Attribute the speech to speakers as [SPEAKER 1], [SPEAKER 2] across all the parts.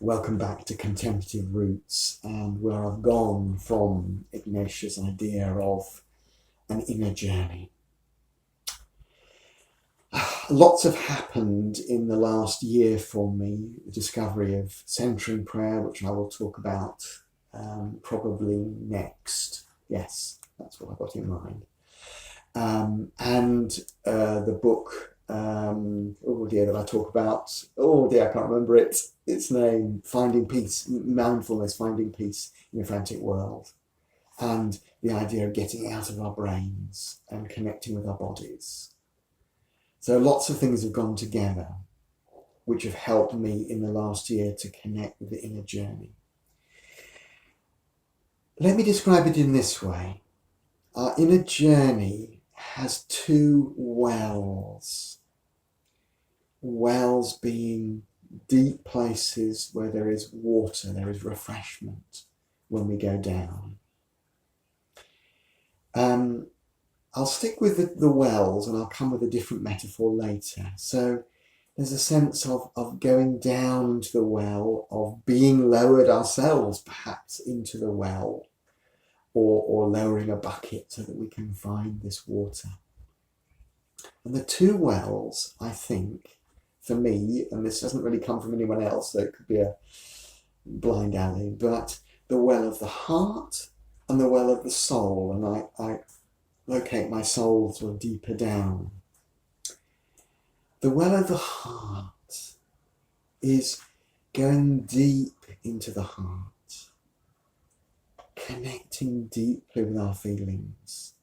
[SPEAKER 1] Welcome back to Contemplative Roots, and where I've gone from Ignatius' idea of an inner journey. Lots have happened in the last year for me. The discovery of centering prayer, which I will talk about probably next. Yes, that's what I got in mind. And the book, that I talk about. I can't remember its name. Finding Peace, Mindfulness, Finding Peace in a Frantic World. And the idea of getting out of our brains and connecting with our bodies. So lots of things have gone together, which have helped me in the last year to connect with the inner journey. Let me describe it in this way. Our inner journey has two wells. Wells being deep places where there is water, there is refreshment when we go down. I'll stick with the wells and I'll come with a different metaphor later. So there's a sense of going down into the well, of being lowered ourselves perhaps into the well, or lowering a bucket so that we can find this water. And the two wells, I think, for me, and this doesn't really come from anyone else, so it could be a blind alley, but the well of the heart and the well of the soul, and I locate my soul sort of deeper down. The well of the heart is going deep into the heart, connecting deeply with our feelings.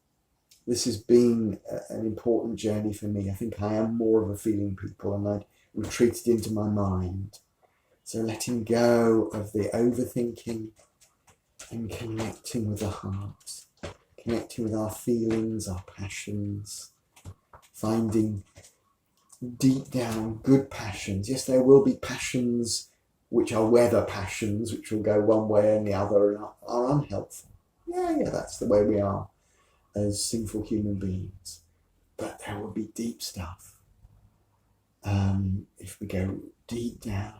[SPEAKER 1] This has been an important journey for me. I think I am more of a feeling people, and I've retreated into my mind. So letting go of the overthinking and connecting with the heart, connecting with our feelings, our passions, finding deep down good passions. Yes, there will be passions which are weather passions, which will go one way and the other and are unhelpful. Yeah, that's the way we are as sinful human beings. But there will be deep stuff if we go deep down.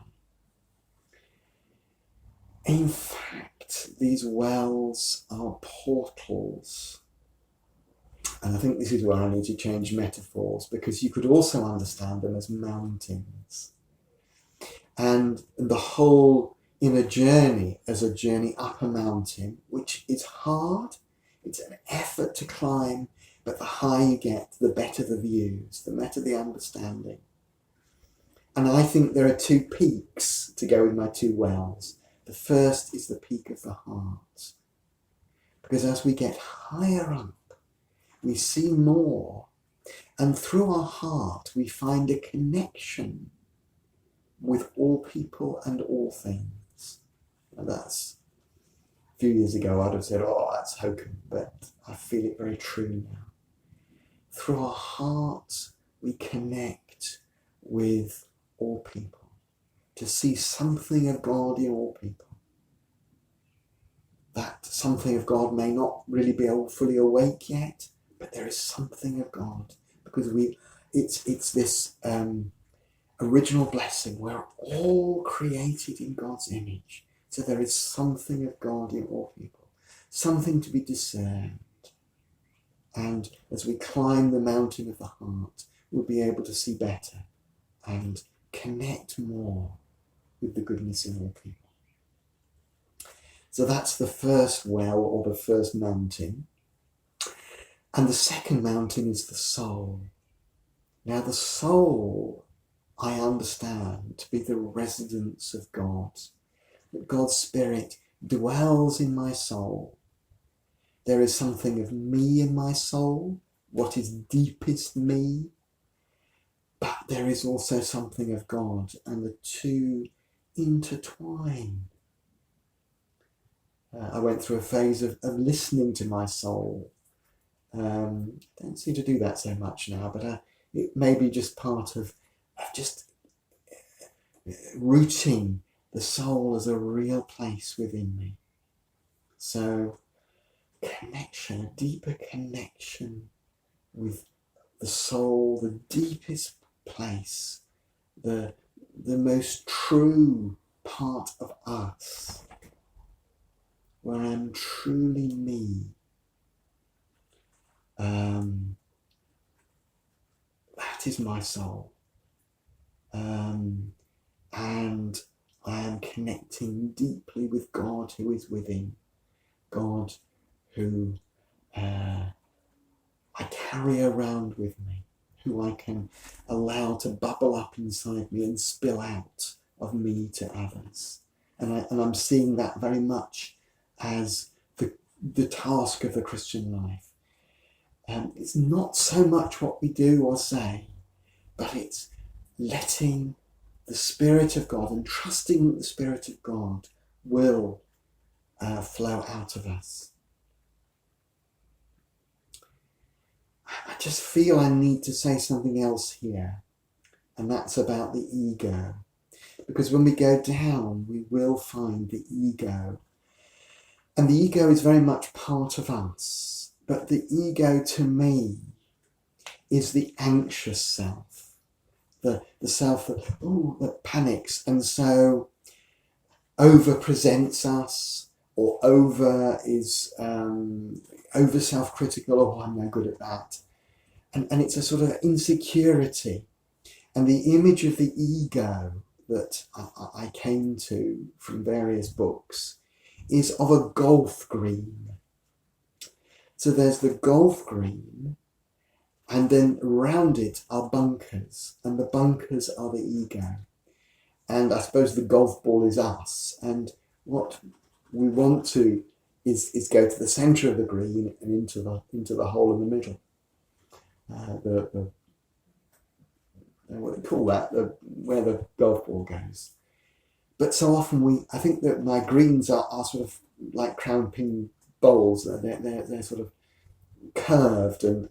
[SPEAKER 1] In fact, these wells are portals. And I think this is where I need to change metaphors, because you could also understand them as mountains. And the whole inner journey as a journey up a mountain, which is hard. It's an effort to climb, but the higher you get, the better the views, the better the understanding. And I think there are two peaks to go with my two wells. The first is the peak of the heart. Because as we get higher up, we see more. And through our heart, we find a connection with all people and all things. And that's, a few years ago, I'd have said, that's hokum, but I feel it very true now. Through our heart, we connect with all people, to see something of God in all people. That something of God may not really be fully awake yet, but there is something of God, because it's this original blessing. We're all created in God's image. So there is something of God in all people, something to be discerned. And as we climb the mountain of the heart, we'll be able to see better and connect more with the goodness in all people. So that's the first well, or the first mountain. And the second mountain is the soul. Now the soul, I understand to be the residence of God. That God's Spirit dwells in my soul. There is something of me in my soul, what is deepest me, but there is also something of God, and the two intertwine. I went through a phase of listening to my soul. Don't seem to do that so much now, but it may be just part of just rooting the soul as a real place within me. So connection, a deeper connection with the soul, the deepest place, the most true part of us, where I'm truly me, that is my soul. And I am connecting deeply with God who is within, God who I carry around with me, who I can allow to bubble up inside me and spill out of me to others. And I'm seeing that very much as the task of the Christian life. It's not so much what we do or say, but it's letting the Spirit of God and trusting that the Spirit of God will flow out of us. I just feel I need to say something else here, and that's about the ego. Because when we go down, we will find the ego. And the ego is very much part of us. But the ego, to me, is the anxious self. The self that panics and so over-presents us, or over self-critical, oh, I'm no good at that. And it's a sort of insecurity. And the image of the ego that I came to from various books is of a golf green. So there's the golf green, and then around it are bunkers, and the bunkers are the ego. And I suppose the golf ball is us. And what we want to is go to the centre of the green and into the hole in the middle. What do they call that? Where the golf ball goes. But so often I think that my greens are sort of like crown pin bowls. They're sort of curved and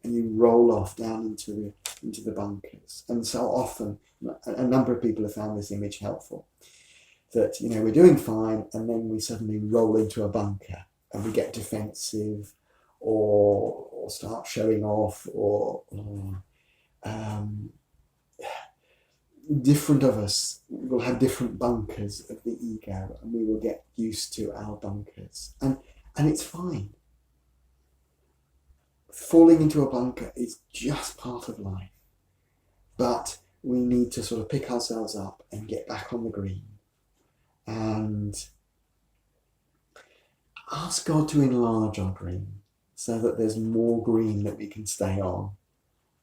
[SPEAKER 1] you roll off down into the bunkers. And so often, a number of people have found this image helpful. That, we're doing fine, and then we suddenly roll into a bunker and we get defensive or start showing off or different of us will have different bunkers of the ego, and we will get used to our bunkers. And it's fine. Falling into a bunker is just part of life. But we need to sort of pick ourselves up and get back on the green and ask God to enlarge our green so that there's more green that we can stay on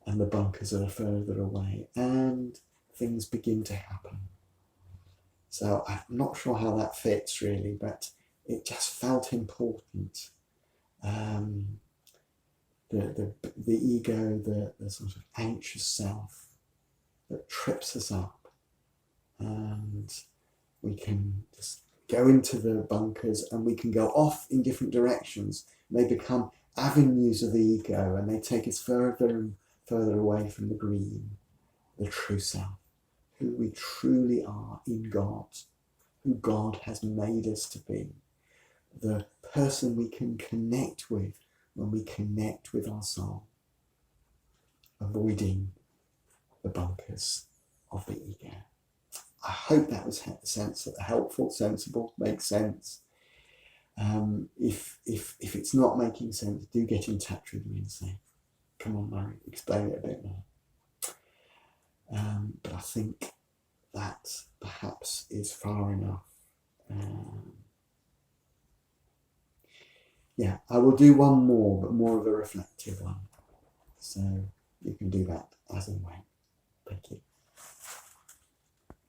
[SPEAKER 1] and the bunkers are further away and things begin to happen. So I'm not sure how that fits really, but it just felt important. The ego, the sort of anxious self that trips us up, and we can just go into the bunkers and we can go off in different directions. They become avenues of the ego and they take us further and further away from the green, the true self, who we truly are in God, who God has made us to be, the person we can connect with when we connect with our soul, avoiding the bunkers of the ego. I hope that was helpful, sensible, makes sense. If it's not making sense, do get in touch with me and say, come on, Murray, explain it a bit more. But I think that perhaps is far enough. I will do one more, but more of a reflective one. So you can do that as and when. Thank you.